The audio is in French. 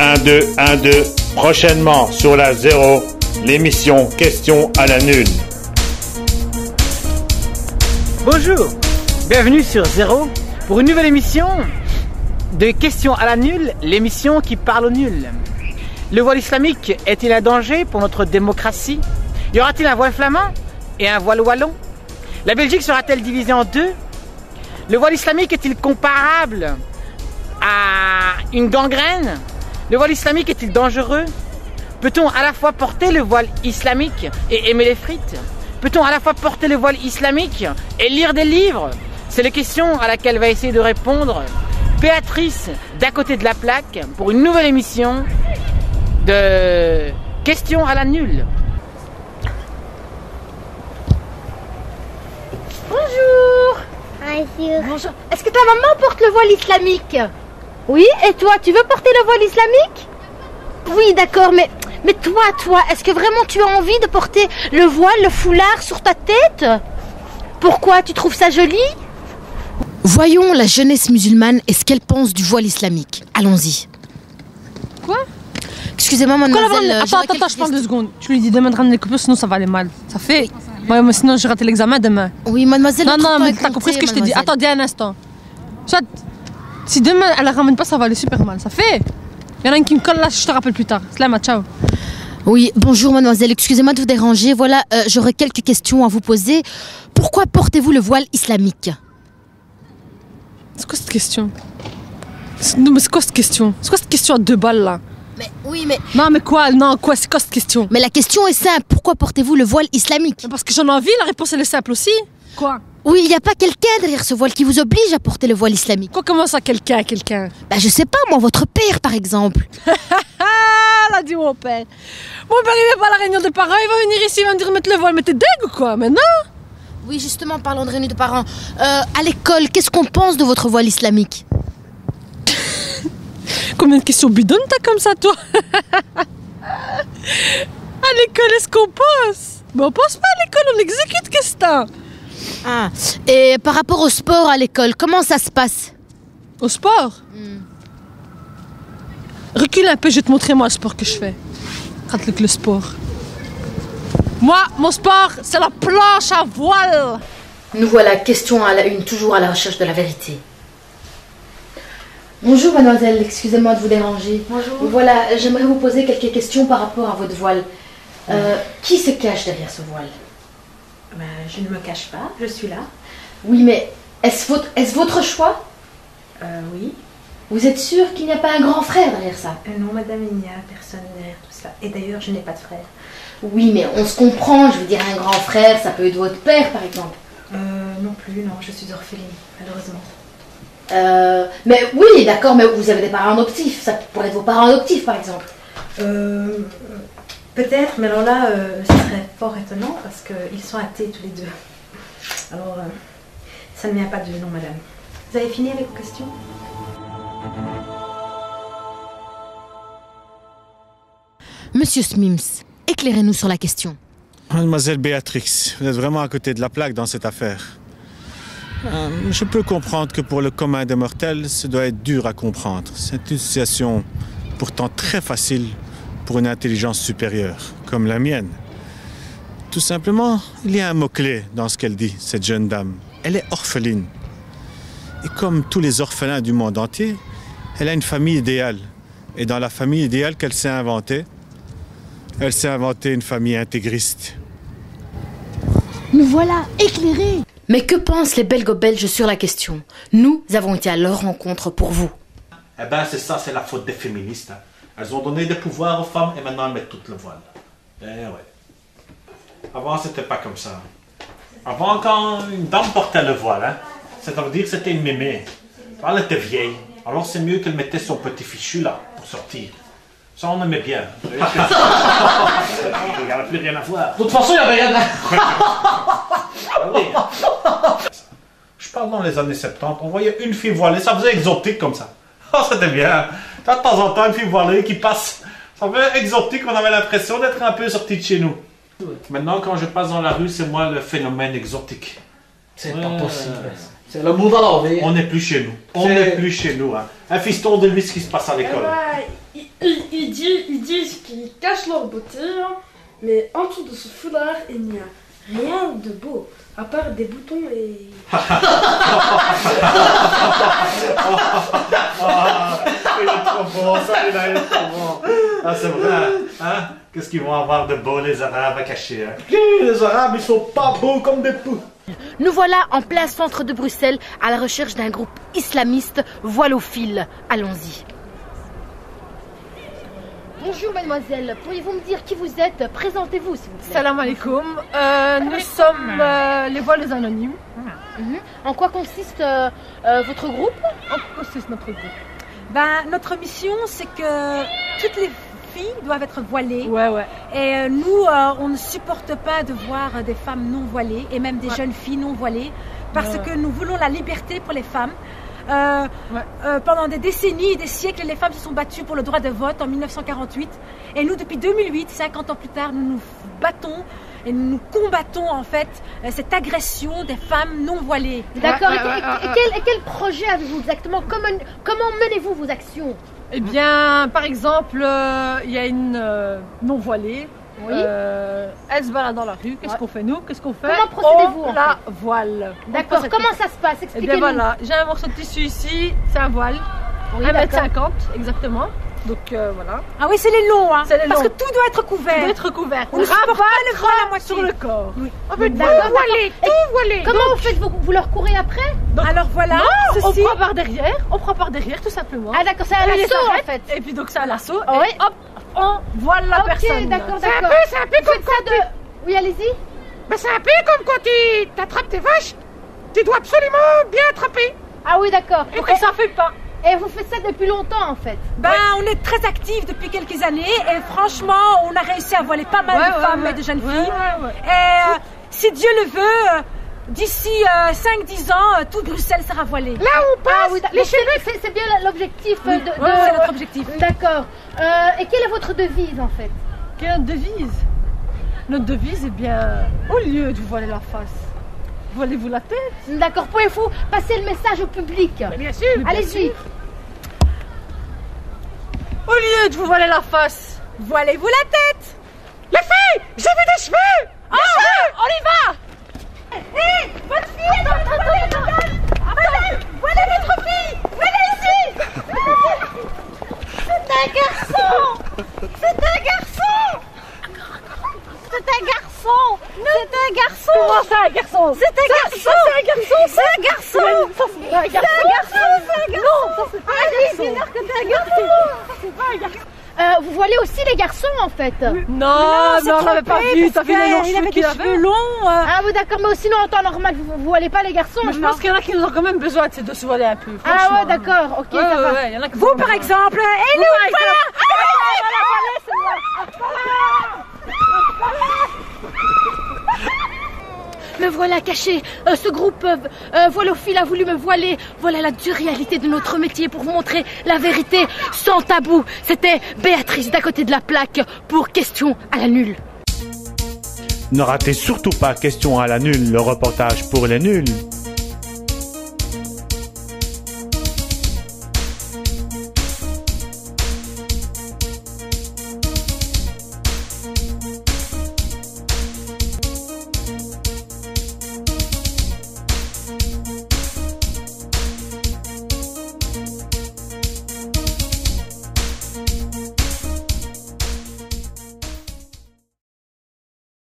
1, 2, 1, 2. Prochainement sur la 0, l'émission Questions à la nulle. Bonjour, bienvenue sur 0 pour une nouvelle émission de Questions à la nulle, l'émission qui parle au nul. Le voile islamique est-il un danger pour notre démocratie? Y aura-t-il un voile flamand et un voile wallon? La Belgique sera-t-elle divisée en deux? Le voile islamique est-il comparable à une gangrène? Le voile islamique est-il dangereux? Peut-on à la fois porter le voile islamique et aimer les frites? Peut-on à la fois porter le voile islamique et lire des livres? C'est la question à laquelle va essayer de répondre Béatrice d'à côté de la plaque pour une nouvelle émission de Questions à la nulle. Bonjour. Bonjour. Est-ce que ta maman porte le voile islamique? Oui, et toi, tu veux porter le voile islamique? Oui, d'accord, mais toi, est-ce que vraiment tu as envie de porter le voile, le foulard sur ta tête? Pourquoi? Tu trouves ça joli? Voyons la jeunesse musulmane et ce qu'elle pense du voile islamique. Allons-y. Quoi? Excusez-moi, mademoiselle. Attends, je parle 2 secondes. Tu lui dis demain de ramener les coupures, sinon ça va aller mal. Ça fait. Ouais, mais sinon j'ai raté l'examen demain. Oui, mademoiselle. Non, mais t'as compris ce que je t'ai dit. Attends, dis un instant. Soit, si demain elle la ramène pas, ça va aller super mal. Ça fait. Il y en a une qui me colle là, je te rappelle plus tard. Slama, ciao. Oui, bonjour mademoiselle, excusez-moi de vous déranger. Voilà, j'aurais quelques questions à vous poser. Pourquoi portez-vous le voile islamique? C'est quoi cette question? Non, mais c'est quoi cette question? C'est quoi cette question à 2 balles là? Mais oui, mais... Non, mais quoi? Non, quoi? C'est quoi cette question? Mais la question est simple, pourquoi portez-vous le voile islamique? Parce que j'en ai envie, la réponse elle est simple aussi. Quoi? Oui, il n'y a pas quelqu'un derrière ce voile qui vous oblige à porter le voile islamique. Quoi, comment ça, quelqu'un? Bah je sais pas, moi, votre père par exemple. Elle a dit mon père. Mon père il vient pas à la réunion des parents, il va venir ici, il va me dire mettre le voile, mais t'es dingue ou quoi, maintenant? Oui, justement, parlons de réunion de parents. À l'école, qu'est-ce qu'on pense de votre voile islamique? Combien de questions bidonnes t'as comme ça, toi? À l'école, est-ce qu'on pense? Mais on pense pas à l'école, on exécute, qu'est-ce que t'as? Ah, et par rapport au sport à l'école, comment ça se passe? Au sport? Recule un peu, je vais te montrer moi le sport que je fais. Rate le sport. Moi, mon sport, c'est la planche à voile. Nous voilà, question à la une, toujours à la recherche de la vérité. Bonjour mademoiselle, excusez-moi de vous déranger. Bonjour. Voilà, j'aimerais vous poser quelques questions par rapport à votre voile. Qui se cache derrière ce voile? Ben, je ne me cache pas, je suis là. Oui, mais est-ce votre choix? Oui. Vous êtes sûre qu'il n'y a pas un grand frère derrière ça? Non, madame, il n'y a personne derrière tout cela. Et d'ailleurs, je n'ai pas de frère. Oui, mais on se comprend, je veux dire, un grand frère, ça peut être votre père, par exemple. Non plus, non, je suis orpheline, malheureusement. Mais oui, d'accord, mais vous avez des parents adoptifs, ça pourrait être vos parents adoptifs, par exemple. Peut-être, mais alors là, ce serait fort étonnant, parce qu'ils sont athées tous les deux. Alors, ça ne vient pas de non, madame. Vous avez fini avec vos questions? Monsieur Smims, éclairez-nous sur la question. Mademoiselle Béatrix, vous êtes vraiment à côté de la plaque dans cette affaire. Je peux comprendre que pour le commun des mortels, ça doit être dur à comprendre. C'est une situation pourtant très facile pour une intelligence supérieure, comme la mienne. Tout simplement, il y a un mot-clé dans ce qu'elle dit, cette jeune dame. Elle est orpheline. Et comme tous les orphelins du monde entier, elle a une famille idéale. Et dans la famille idéale qu'elle s'est inventée, elle s'est inventée une famille intégriste. Nous voilà éclairés. Mais que pensent les Belgo-Belges sur la question? Nous avons été à leur rencontre pour vous. Eh ben c'est ça, c'est la faute des féministes. Elles ont donné des pouvoirs aux femmes et maintenant elles mettent tout le voile. Eh ouais. Avant c'était pas comme ça. Avant quand une dame portait le voile, ça veut dire que c'était une mémé. Elle était vieille. Alors c'est mieux qu'elle mettait son petit fichu là pour sortir. Ça on aimait bien. Il n'y avait plus rien à voir. De toute façon, il n'y avait rien à... Je parle dans les années 70, on voyait une fille voilée, ça faisait exotique comme ça. Oh, c'était bien. De temps en temps, une fille voilée qui passe. Ça faisait exotique, on avait l'impression d'être un peu sorti de chez nous. Maintenant, quand je passe dans la rue, c'est moi le phénomène exotique. C'est pas possible. C'est le monde à l'envers. On n'est plus chez nous. On n'est plus chez nous. Hein. Un fiston de lui, ce qui se passe à l'école. Ils disent qu'ils cachent leur beauté, hein, mais en dessous de ce foulard, il n'y a rien de beau, à part des boutons et... Il est trop bon, ça, il est trop bon. Ah, c'est vrai, hein? Qu'est-ce qu'ils vont avoir de beau, les Arabes, à cacher, hein? Les Arabes, ils sont pas beaux comme des poux. Nous voilà en plein centre de Bruxelles à la recherche d'un groupe islamiste voilophile. Allons-y. Bonjour mademoiselle, pourriez-vous me dire qui vous êtes? Présentez-vous s'il vous plaît. Salam alaikum. Nous sommes les voiles anonymes. En quoi consiste votre groupe? En quoi consiste notre groupe? Ben, notre mission, c'est que toutes les filles doivent être voilées. Ouais. Et nous, on ne supporte pas de voir des femmes non voilées et même des jeunes filles non voilées parce que nous voulons la liberté pour les femmes. Pendant des décennies et des siècles, les femmes se sont battues pour le droit de vote en 1948. Et nous, depuis 2008, 50 ans plus tard, nous nous battons et nous combattons en fait cette agression des femmes non voilées. D'accord, et quel projet avez-vous exactement? Comment menez-vous vos actions? Eh bien, par exemple, il y a une non-voilée. Oui. Elle se balade dans la rue. Qu'est-ce qu'on fait nous? Qu'est-ce qu'on fait? Comment procédez-vous On la voile. D'accord, comment ça se passe? Eh Expliquez-nous. bien voilà, j'ai un morceau de tissu ici, c'est un voile. Oui, 1,50 m exactement. Donc voilà. Ah oui, c'est les longs, hein, C'est les parce longs. que tout doit être couvert. Il doit être couvert. On ne supporte pas le voile à moitié. sur le corps. Oui. D'accord. Comment vous faites? Vous leur courez après? Alors voilà, On ceci. prend par derrière. On prend par derrière tout simplement. Ah d'accord, c'est un On les assaut en arrête, fait. Et puis donc c'est un lasso. Ah et oui. hop, on voile la personne. Ok, d'accord. C'est un peu comme quand tu... Oui, allez-y. Ben, c'est un peu comme quand tu t'attrapes tes vaches. Tu dois absolument bien attraper. Ah oui, d'accord. Pour que ça ne fait pas. Et vous faites ça depuis longtemps en fait? Ben, on est très actifs depuis quelques années et franchement, on a réussi à voiler pas mal de femmes et de jeunes filles. Et si Dieu le veut, d'ici 5-10 ans, tout Bruxelles sera voilé. Là où on passe, Ah oui, les donc c'est bien l'objectif C'est notre objectif. D'accord. Et quelle est votre devise en fait? Quelle devise? Notre devise, eh bien, au lieu de vous voiler la face, voilez-vous la tête. D'accord, pouvez-vous passer le message au public? Bien sûr. Allez-y. Au lieu de vous voiler la face, Voilez-vous la tête. Les filles, j'ai vu des cheveux. on y va. Votre fille, attendez. Voilà votre fille. Venez ici. C'est un garçon. C'est un garçon. C'est un garçon. C'est un garçon. Comment ça, un garçon? C'est un garçon. C'est un garçon. C'est un garçon. Ça, c'est pas un garçon. C'est un garçon. Non, ça c'est pas un garçon. Dis-leur que c'est un garçon. C'est pas un garçon. Vous voilez aussi les garçons en fait? Non, mais on l'avait pas vu. T'as vu les longs Il cheveux avait qu'il des avait? cheveux longs. Ah oui d'accord, mais sinon en temps normal vous voilez pas les garçons? Mais je pense qu'il y en a qui nous ont quand même besoin de se voiler un peu. Ah ouais franchement. d'accord, ok Ouais, ça va. ouais, il y en a qui Vous, par exemple, et nous, voilà. Me voilà caché. Ce groupe voilophile a voulu me voiler. Voilà la dure réalité de notre métier pour vous montrer la vérité sans tabou. C'était Béatrice d'à côté de la plaque pour Question à la nulle. Ne ratez surtout pas Question à la nulle, le reportage pour les nuls.